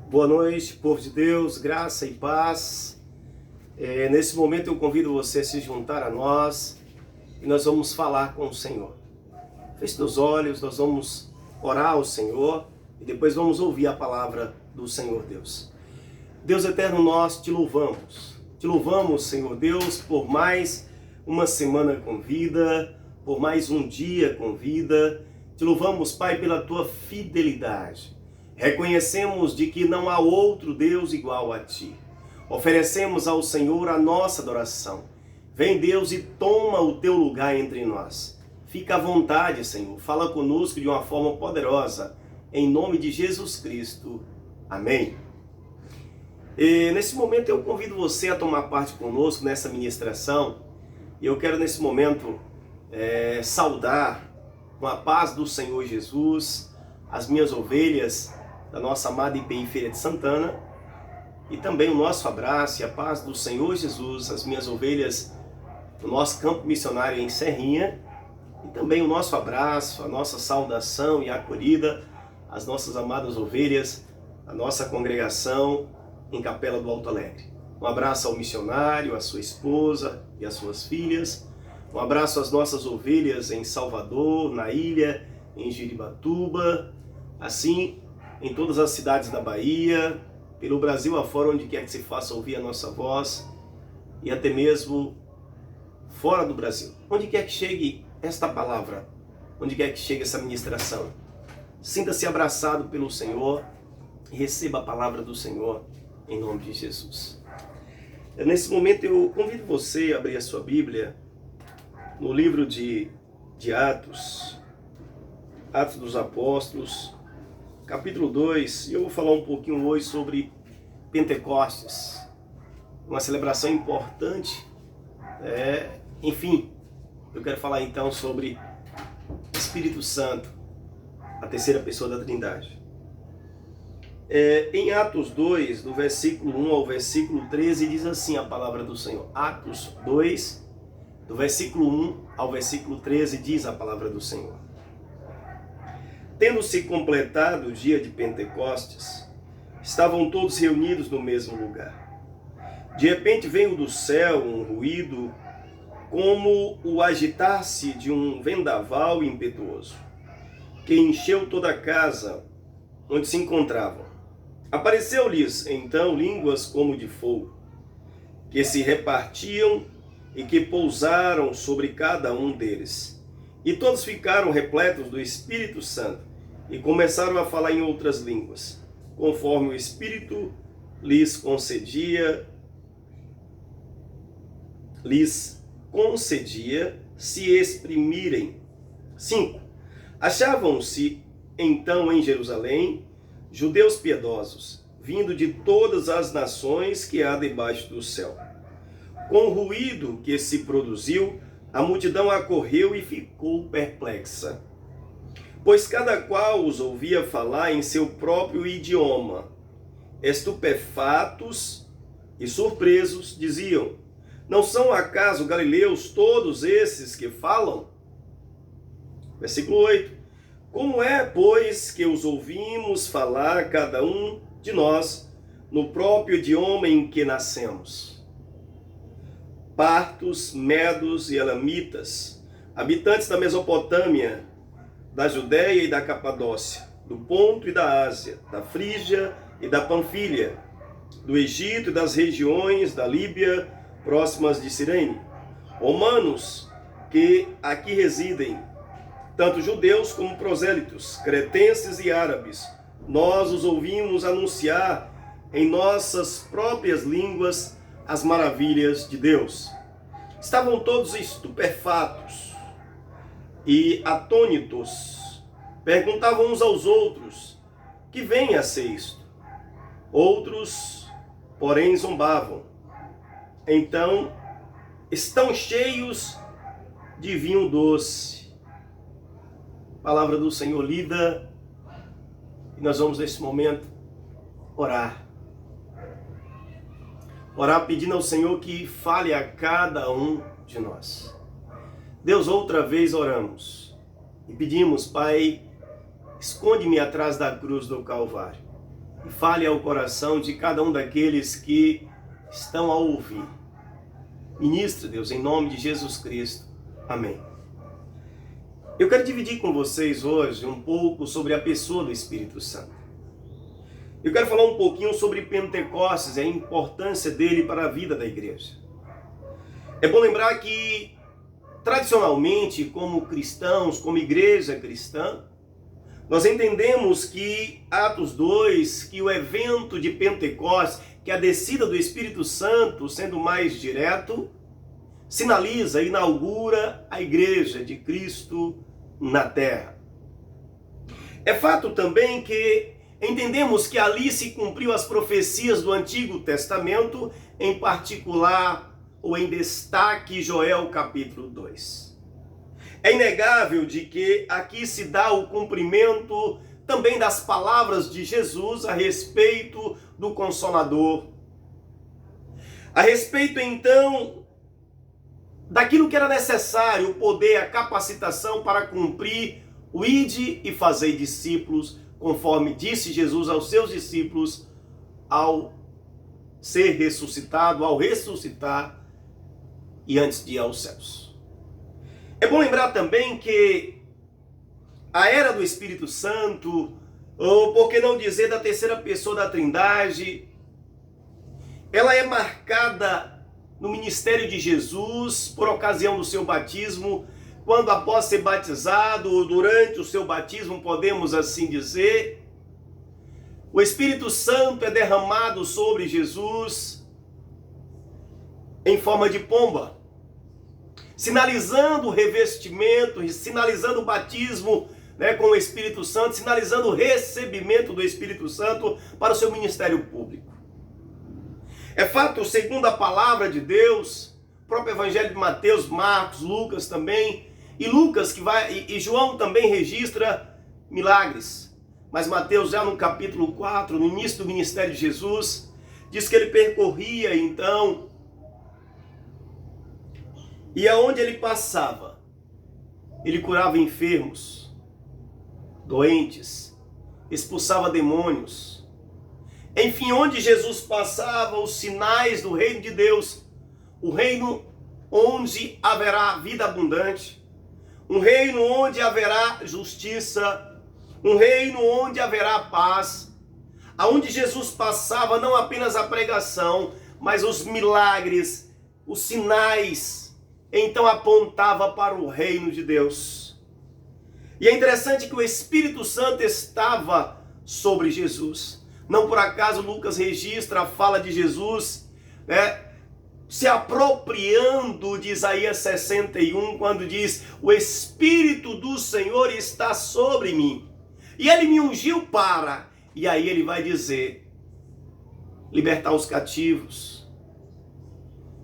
Boa noite, povo de Deus, graça e paz. Nesse momento eu convido você a se juntar a nós e nós vamos falar com o Senhor. Feche os olhos, nós vamos orar ao Senhor e depois vamos ouvir a palavra do Senhor Deus. Deus eterno, nós te louvamos. Te louvamos, Senhor Deus, por mais uma semana com vida, por mais um dia com vida. Te louvamos, Pai, pela tua fidelidade. Reconhecemos de que não há outro Deus igual a ti. Oferecemos ao Senhor a nossa adoração. Vem, Deus, e toma o teu lugar entre nós. Fica à vontade, Senhor. Fala conosco de uma forma poderosa. Em nome de Jesus Cristo. Amém. E nesse momento eu convido você a tomar parte conosco nessa ministração. E eu quero nesse momento saudar com a paz do Senhor Jesus as minhas ovelhas da nossa amada IPI Feira de Santana, e também o nosso abraço e a paz do Senhor Jesus, as minhas ovelhas do nosso campo missionário em Serrinha, e também o nosso abraço, a nossa saudação e acolhida às nossas amadas ovelhas, a nossa congregação em Capela do Alto Alegre. Um abraço ao missionário, à sua esposa e às suas filhas. Um abraço às nossas ovelhas em Salvador, na ilha, em Jiribatuba, assim em todas as cidades da Bahia, pelo Brasil afora, onde quer que se faça ouvir a nossa voz, e até mesmo fora do Brasil. Onde quer que chegue esta palavra, onde quer que chegue essa ministração, sinta-se abraçado pelo Senhor e receba a palavra do Senhor em nome de Jesus. Nesse momento eu convido você a abrir a sua Bíblia no livro de Atos dos Apóstolos, capítulo 2, e eu vou falar um pouquinho hoje sobre Pentecostes, uma celebração importante. Enfim, eu quero falar então sobre Espírito Santo, a terceira pessoa da Trindade. Em Atos 2, do versículo 1 ao versículo 13, diz assim a palavra do Senhor. Atos 2, do versículo 1 ao versículo 13, diz a palavra do Senhor. Tendo-se completado o dia de Pentecostes, estavam todos reunidos no mesmo lugar. De repente veio do céu um ruído, como o agitar-se de um vendaval impetuoso, que encheu toda a casa onde se encontravam. Apareceu-lhes então línguas como de fogo, que se repartiam e que pousaram sobre cada um deles. E todos ficaram repletos do Espírito Santo e começaram a falar em outras línguas, conforme o Espírito lhes concedia se exprimirem. 5. Achavam-se então em Jerusalém judeus piedosos, vindo de todas as nações que há debaixo do céu. Com o ruído que se produziu, a multidão acorreu e ficou perplexa, pois cada qual os ouvia falar em seu próprio idioma. Estupefatos e surpresos, diziam: não são acaso galileus todos esses que falam? Versículo 8. Como é, pois, que os ouvimos falar cada um de nós no próprio idioma em que nascemos? Partos, medos e elamitas, habitantes da Mesopotâmia, da Judéia e da Capadócia, do Ponto e da Ásia, da Frígia e da Panfilha, do Egito e das regiões da Líbia próximas de Cirene, romanos que aqui residem, tanto judeus como prosélitos, cretenses e árabes, nós os ouvimos anunciar em nossas próprias línguas as maravilhas de Deus. Estavam todos estupefatos e atônitos, perguntavam uns aos outros: que vem a ser isto? Outros, porém, zombavam. Então, estão cheios de vinho doce. Palavra do Senhor lida, e nós vamos nesse momento orar. Orar pedindo ao Senhor que fale a cada um de nós. Deus, outra vez oramos e pedimos, Pai, esconde-me atrás da cruz do Calvário e fale ao coração de cada um daqueles que estão a ouvir. Ministra, Deus, em nome de Jesus Cristo. Amém. Eu quero dividir com vocês hoje um pouco sobre a pessoa do Espírito Santo. Eu quero falar um pouquinho sobre Pentecostes e a importância dele para a vida da igreja. É bom lembrar que, tradicionalmente, como cristãos, como igreja cristã, nós entendemos que Atos 2, que o evento de Pentecostes, que a descida do Espírito Santo, sendo mais direto, sinaliza, inaugura a igreja de Cristo na terra. É fato também que entendemos que ali se cumpriu as profecias do Antigo Testamento, em particular ou em destaque Joel capítulo 2. É inegável de que aqui se dá o cumprimento também das palavras de Jesus a respeito do Consolador. A respeito então daquilo que era necessário, o poder, a capacitação para cumprir o ide e fazei discípulos, conforme disse Jesus aos seus discípulos ao ser ressuscitado, ao ressuscitar e antes de ir aos céus. É bom lembrar também que a era do Espírito Santo, ou por que não dizer da terceira pessoa da Trindade, ela é marcada no ministério de Jesus por ocasião do seu batismo, quando após ser batizado, ou durante o seu batismo, podemos assim dizer, o Espírito Santo é derramado sobre Jesus em forma de pomba, sinalizando o revestimento, sinalizando o batismo, com o Espírito Santo, sinalizando o recebimento do Espírito Santo para o seu ministério público. É fato, segundo a palavra de Deus, o próprio Evangelho de Mateus, Marcos, Lucas também, e João também registra milagres. Mas Mateus, já no capítulo 4, no início do ministério de Jesus, diz que ele percorria então, e aonde ele passava, ele curava enfermos, doentes, expulsava demônios. Enfim, onde Jesus passava, os sinais do reino de Deus, o reino onde haverá vida abundante, um reino onde haverá justiça, um reino onde haverá paz, aonde Jesus passava não apenas a pregação, mas os milagres, os sinais, então apontava para o reino de Deus. E é interessante que o Espírito Santo estava sobre Jesus. Não por acaso Lucas registra a fala de Jesus, se apropriando de Isaías 61, quando diz: o Espírito do Senhor está sobre mim, e ele me ungiu para, e aí ele vai dizer, libertar os cativos,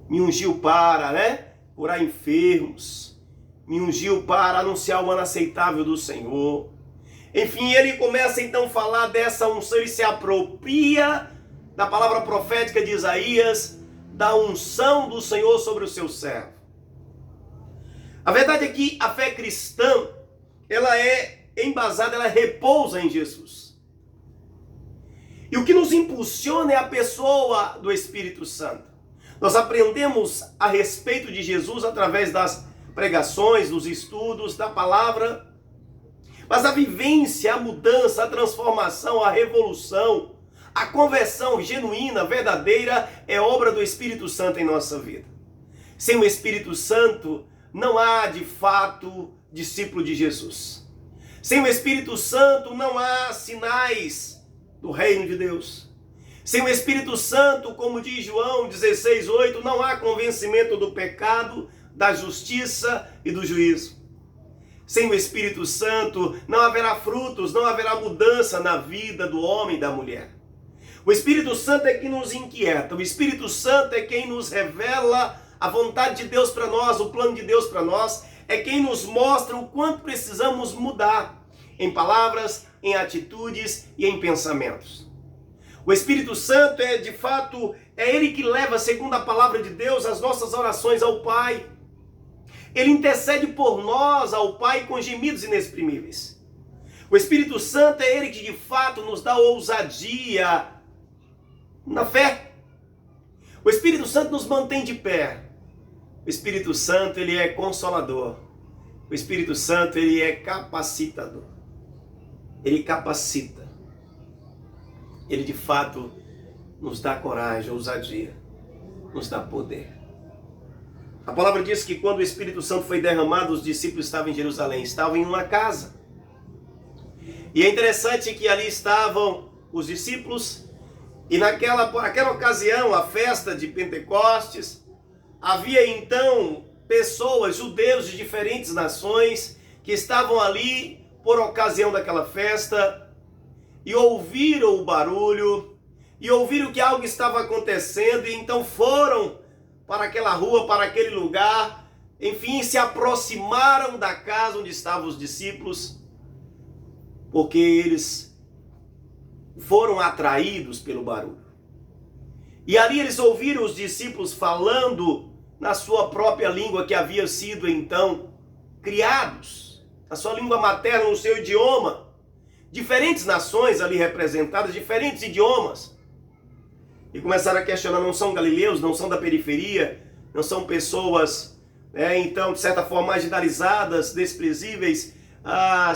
me ungiu para, curar enfermos, me ungiu para anunciar o ano aceitável do Senhor. Enfim, ele começa então a falar dessa unção, ele se apropria da palavra profética de Isaías, da unção do Senhor sobre o seu servo. A verdade é que a fé cristã, ela é embasada, ela repousa em Jesus. E o que nos impulsiona é a pessoa do Espírito Santo. Nós aprendemos a respeito de Jesus através das pregações, dos estudos, da palavra. Mas a vivência, a mudança, a transformação, a revolução, a conversão genuína, verdadeira, é obra do Espírito Santo em nossa vida. Sem o Espírito Santo, não há de fato discípulo de Jesus. Sem o Espírito Santo, não há sinais do reino de Deus. Sem o Espírito Santo, como diz João 16:8, não há convencimento do pecado, da justiça e do juízo. Sem o Espírito Santo, não haverá frutos, não haverá mudança na vida do homem e da mulher. O Espírito Santo é quem nos inquieta, o Espírito Santo é quem nos revela a vontade de Deus para nós, o plano de Deus para nós, é quem nos mostra o quanto precisamos mudar em palavras, em atitudes e em pensamentos. O Espírito Santo é de fato, é Ele que leva, segundo a palavra de Deus, as nossas orações ao Pai. Ele intercede por nós ao Pai com gemidos inexprimíveis. O Espírito Santo é ele que de fato nos dá ousadia na fé. O Espírito Santo nos mantém de pé. O Espírito Santo, ele é consolador. O Espírito Santo, ele é capacitador. Ele capacita. Ele de fato nos dá coragem, ousadia, nos dá poder. A palavra diz que quando o Espírito Santo foi derramado, os discípulos estavam em Jerusalém, estavam em uma casa. E é interessante que ali estavam os discípulos, e naquela ocasião, a festa de Pentecostes, havia então pessoas, judeus de diferentes nações, que estavam ali por ocasião daquela festa, e ouviram o barulho, e ouviram que algo estava acontecendo, e então foram para aquela rua, para aquele lugar, enfim, se aproximaram da casa onde estavam os discípulos, porque eles foram atraídos pelo barulho. E ali eles ouviram os discípulos falando na sua própria língua, que havia sido então criados, na sua língua materna, no seu idioma. Diferentes nações ali representadas, diferentes idiomas. E começaram a questionar, não são galileus, não são da periferia, não são pessoas, então, de certa forma, marginalizadas, desprezíveis,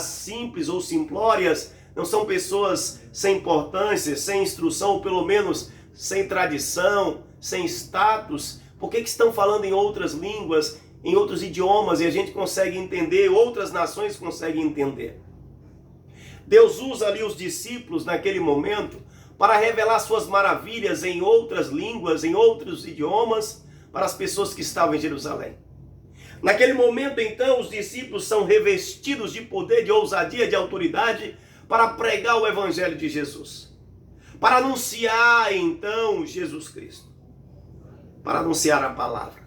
simples ou simplórias, não são pessoas sem importância, sem instrução, ou pelo menos sem tradição, sem status. Por que estão falando em outras línguas, em outros idiomas, e a gente consegue entender, outras nações conseguem entender? Deus usa ali os discípulos naquele momento para revelar suas maravilhas em outras línguas, em outros idiomas, para as pessoas que estavam em Jerusalém. Naquele momento, então, os discípulos são revestidos de poder, de ousadia, de autoridade, para pregar o Evangelho de Jesus. Para anunciar, então, Jesus Cristo. Para anunciar a palavra.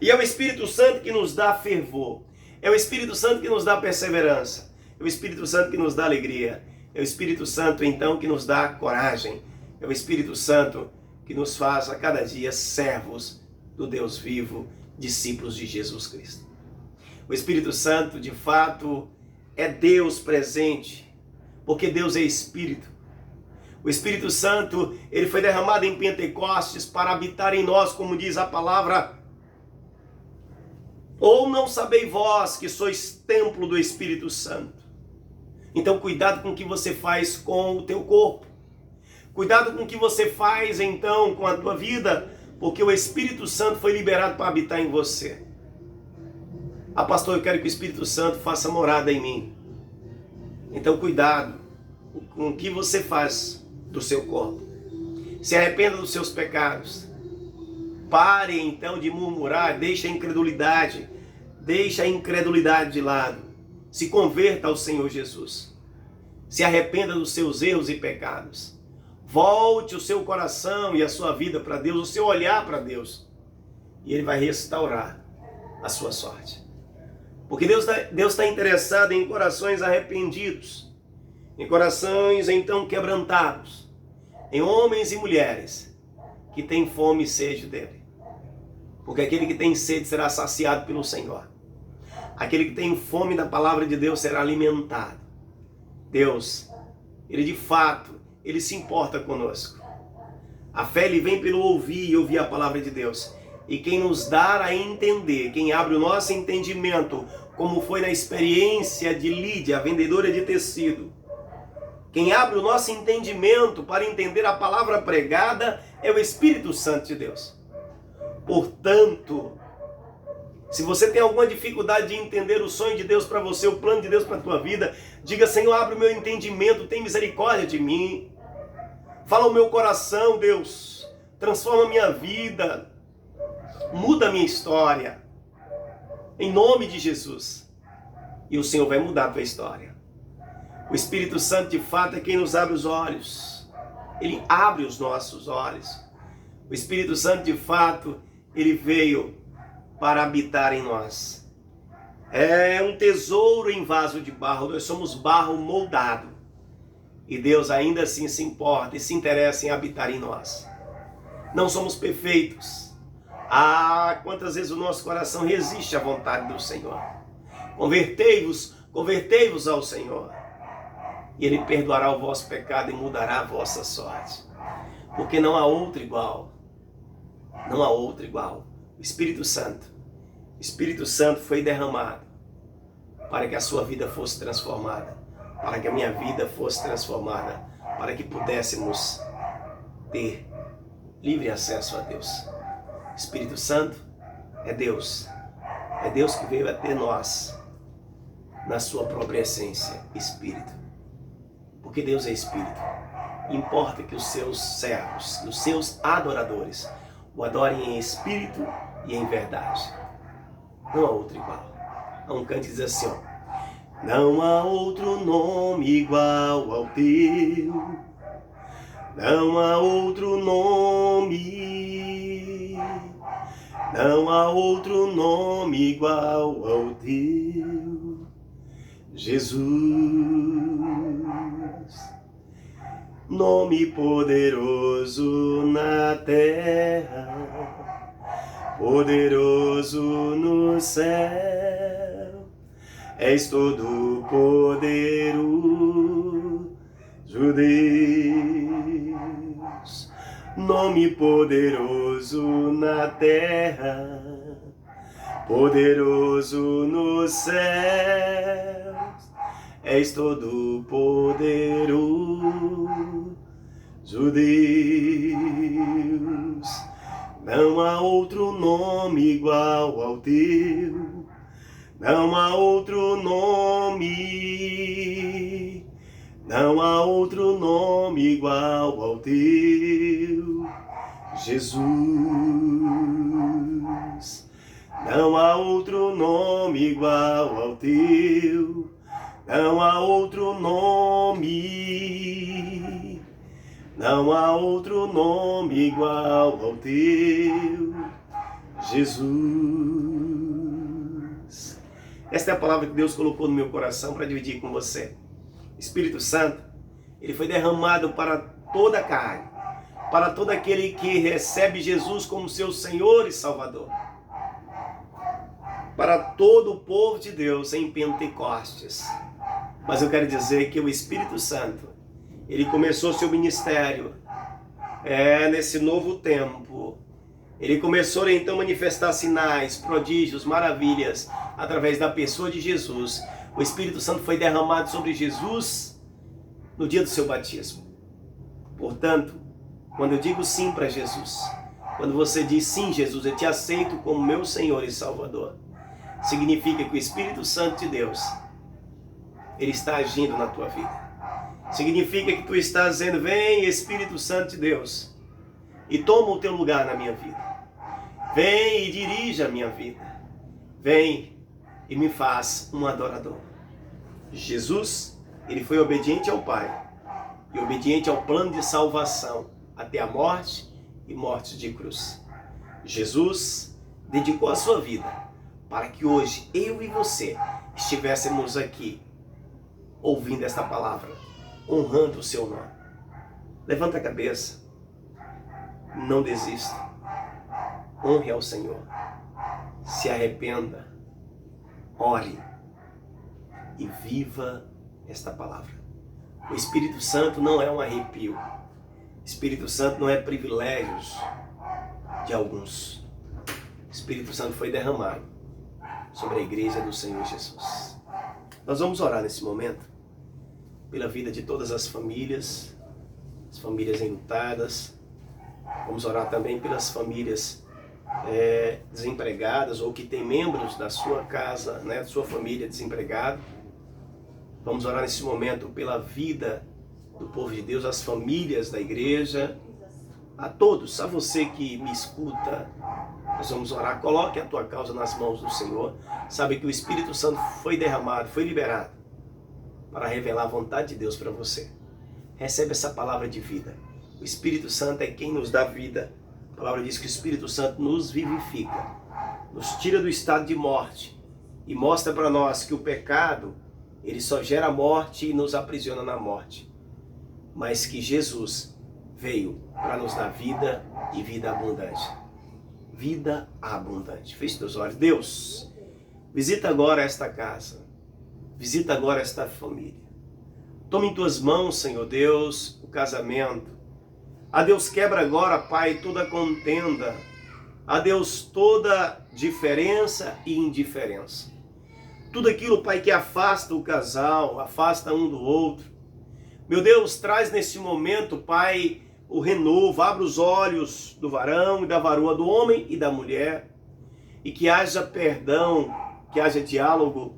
E é o Espírito Santo que nos dá fervor. É o Espírito Santo que nos dá perseverança. É o Espírito Santo que nos dá alegria. É o Espírito Santo, então, que nos dá coragem. É o Espírito Santo que nos faz a cada dia servos do Deus vivo, discípulos de Jesus Cristo. O Espírito Santo, de fato, é Deus presente, porque Deus é Espírito. O Espírito Santo, ele foi derramado em Pentecostes para habitar em nós, como diz a palavra. Ou não sabeis vós que sois templo do Espírito Santo? Então, cuidado com o que você faz com o teu corpo. Cuidado com o que você faz, então, com a tua vida, porque o Espírito Santo foi liberado para habitar em você. Pastor, eu quero que o Espírito Santo faça morada em mim. Então, cuidado com o que você faz do seu corpo. Se arrependa dos seus pecados. Pare, então, de murmurar, deixe a incredulidade de lado. Se converta ao Senhor Jesus. Se arrependa dos seus erros e pecados. Volte o seu coração e a sua vida para Deus, o seu olhar para Deus. E Ele vai restaurar a sua sorte. Porque Deus está interessado em corações arrependidos. Em corações, então, quebrantados. Em homens e mulheres que têm fome e sede dEle. Porque aquele que tem sede será saciado pelo Senhor. Aquele que tem fome da palavra de Deus será alimentado. Deus, Ele de fato, Ele se importa conosco. A fé, Ele vem pelo ouvir e ouvir a palavra de Deus. E quem nos dá a entender, quem abre o nosso entendimento, como foi na experiência de Lídia, a vendedora de tecido. Quem abre o nosso entendimento para entender a palavra pregada é o Espírito Santo de Deus. Portanto, se você tem alguma dificuldade de entender o sonho de Deus para você, o plano de Deus para a tua vida, diga: Senhor, abre o meu entendimento, tem misericórdia de mim. Fala o meu coração, Deus. Transforma a minha vida. Muda a minha história. Em nome de Jesus. E o Senhor vai mudar a tua história. O Espírito Santo, de fato, é quem nos abre os olhos. Ele abre os nossos olhos. O Espírito Santo, de fato, ele veio para habitar em nós. É um tesouro em vaso de barro. Nós somos barro moldado. E Deus ainda assim se importa e se interessa em habitar em nós. Não somos perfeitos. Quantas vezes o nosso coração resiste à vontade do Senhor. Convertei-vos ao Senhor. e Ele perdoará o vosso pecado e mudará a vossa sorte. Porque não há outro igual. Não há outro igual. O Espírito Santo foi derramado para que a sua vida fosse transformada, para que a minha vida fosse transformada, para que pudéssemos ter livre acesso a Deus. Espírito Santo é Deus que veio até nós na sua própria essência, Espírito. Porque Deus é Espírito. Importa que os seus servos, os seus adoradores, o adorem em Espírito e em verdade. Não há outro igual. Há um canto que diz assim, ó: não há outro nome igual ao teu. Não há outro nome. Não há outro nome igual ao teu, Jesus. Nome poderoso na terra, poderoso no céu, és todo poderoso, Deus. Nome poderoso na terra, poderoso nos céus, és todo poderoso, Deus. Não há outro nome igual ao teu, não há outro nome, não há outro nome igual ao teu, Jesus. Não há outro nome igual ao teu, não há outro nome, não há outro nome igual ao teu, Jesus. Esta é a palavra que Deus colocou no meu coração para dividir com você. Espírito Santo, ele foi derramado para toda a carne, para todo aquele que recebe Jesus como seu Senhor e Salvador, para todo o povo de Deus em Pentecostes. Mas eu quero dizer que o Espírito Santo, ele começou seu ministério nesse novo tempo. Ele começou então a manifestar sinais, prodígios, maravilhas através da pessoa de Jesus. O Espírito Santo foi derramado sobre Jesus no dia do seu batismo. Portanto, quando eu digo sim para Jesus, quando você diz sim, Jesus, eu te aceito como meu Senhor e Salvador, significa que o Espírito Santo de Deus, ele está agindo na tua vida. Significa que tu estás dizendo: vem, Espírito Santo de Deus, e toma o teu lugar na minha vida. Vem e dirige a minha vida. Vem e me faz um adorador. Jesus, ele foi obediente ao Pai e obediente ao plano de salvação até a morte e morte de cruz. Jesus dedicou a sua vida para que hoje eu e você estivéssemos aqui ouvindo esta palavra, honrando o seu nome. Levanta a cabeça, não desista, honre ao Senhor, se arrependa, ore e viva esta palavra. O Espírito Santo não é um arrepio, o Espírito Santo não é privilégios de alguns. O Espírito Santo foi derramado sobre a igreja do Senhor Jesus. Nós vamos orar nesse momento pela vida de todas as famílias enlutadas. Vamos orar também pelas famílias desempregadas ou que têm membros da sua casa, da sua família desempregado. Vamos orar nesse momento pela vida do povo de Deus, as famílias da igreja, a todos, a você que me escuta. Nós vamos orar. Coloque a tua causa nas mãos do Senhor. Sabe que o Espírito Santo foi derramado, foi liberado para revelar a vontade de Deus para você. Recebe essa palavra de vida. O Espírito Santo é quem nos dá vida. A palavra diz que o Espírito Santo nos vivifica, nos tira do estado de morte e mostra para nós que o pecado, ele só gera morte e nos aprisiona na morte, mas que Jesus veio para nos dar vida e vida abundante. Vida abundante. Feche teus olhos. Deus, visita agora esta casa, visita agora esta família. Toma em tuas mãos, Senhor Deus, o casamento. A Deus, quebra agora, Pai, toda contenda. A Deus, toda diferença e indiferença. Tudo aquilo, Pai, que afasta o casal, afasta um do outro. Meu Deus, traz nesse momento, Pai, o renovo. Abre os olhos do varão e da varoa, do homem e da mulher. E que haja perdão, que haja diálogo,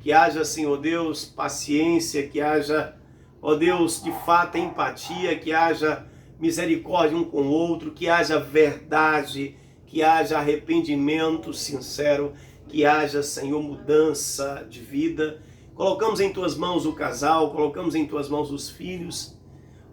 que haja, Senhor Deus, paciência, que haja, ó Deus, de fato empatia, que haja misericórdia um com o outro, que haja verdade, que haja arrependimento sincero, que haja, Senhor, mudança de vida. Colocamos em tuas mãos o casal, colocamos em tuas mãos os filhos.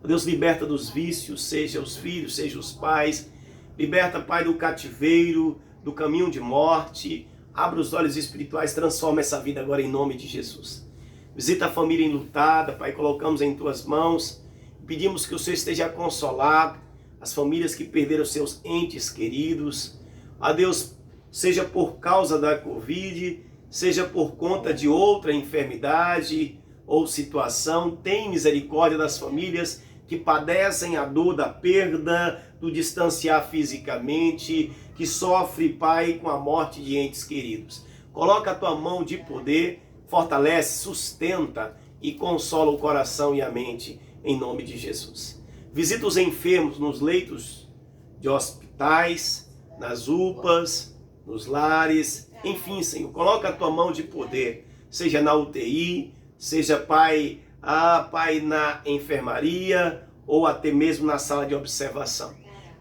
Ó Deus, liberta dos vícios, seja os filhos, seja os pais. Liberta, Pai, do cativeiro, do caminho de morte. Abra os olhos espirituais, transforma essa vida agora em nome de Jesus. Visita a família enlutada, Pai, colocamos em tuas mãos. Pedimos que o Senhor esteja a consolar as famílias que perderam seus entes queridos. A Deus, seja por causa da Covid, seja por conta de outra enfermidade ou situação, tem misericórdia das famílias que padecem a dor da perda, do distanciar fisicamente, que sofre, Pai, com a morte de entes queridos. Coloca a tua mão de poder, fortalece, sustenta e consola o coração e a mente, em nome de Jesus. Visita os enfermos nos leitos de hospitais, nas UPAs, nos lares, enfim, Senhor, coloca a tua mão de poder, seja na UTI, seja, Pai, Pai, na enfermaria ou até mesmo na sala de observação.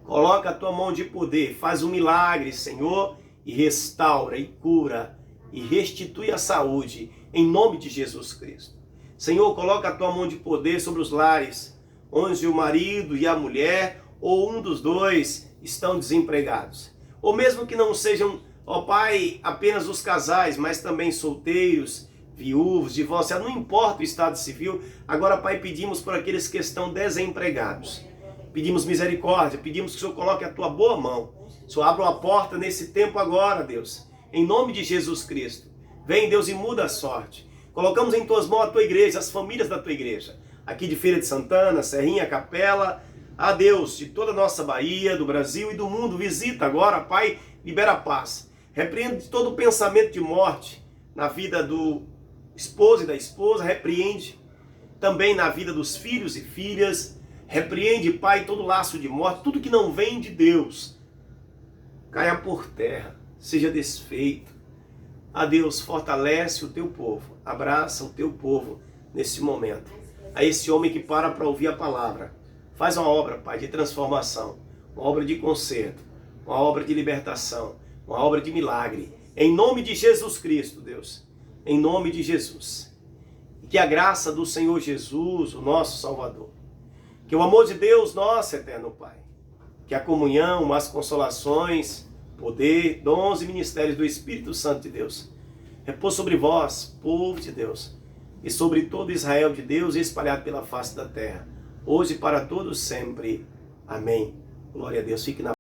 Coloca a tua mão de poder, faz um milagre, Senhor, e restaura, e cura, e restitui a saúde, em nome de Jesus Cristo. Senhor, coloca a tua mão de poder sobre os lares, onde o marido e a mulher, ou um dos dois, estão desempregados. Ou mesmo que não sejam, ó Pai, apenas os casais, mas também solteiros, viúvos, divorciados, não importa o estado civil. Agora, Pai, pedimos por aqueles que estão desempregados. Pedimos misericórdia, pedimos que o Senhor coloque a tua boa mão. O Senhor abra uma porta nesse tempo agora, Deus, em nome de Jesus Cristo. Vem, Deus, e muda a sorte. Colocamos em tuas mãos a tua igreja, as famílias da tua igreja. Aqui de Feira de Santana, Serrinha, Capela, a Deus, de toda a nossa Bahia, do Brasil e do mundo. Visita agora, Pai, libera a paz. Repreende todo o pensamento de morte na vida do esposo e da esposa. Repreende também na vida dos filhos e filhas. Repreende, Pai, todo laço de morte, tudo que não vem de Deus. Caia por terra, seja desfeito. A Deus, fortalece o teu povo, abraça o teu povo nesse momento. A esse homem que para ouvir a palavra, faz uma obra, Pai, de transformação, uma obra de conserto, uma obra de libertação, uma obra de milagre. Em nome de Jesus Cristo, Deus, em nome de Jesus. E que a graça do Senhor Jesus, o nosso Salvador, que o amor de Deus, nosso eterno Pai, que a comunhão, as consolações, poder, dons e ministérios do Espírito Santo de Deus repousa sobre vós, povo de Deus, e sobre todo Israel de Deus espalhado pela face da terra, hoje e para todos sempre. Amém. Glória a Deus. Fique na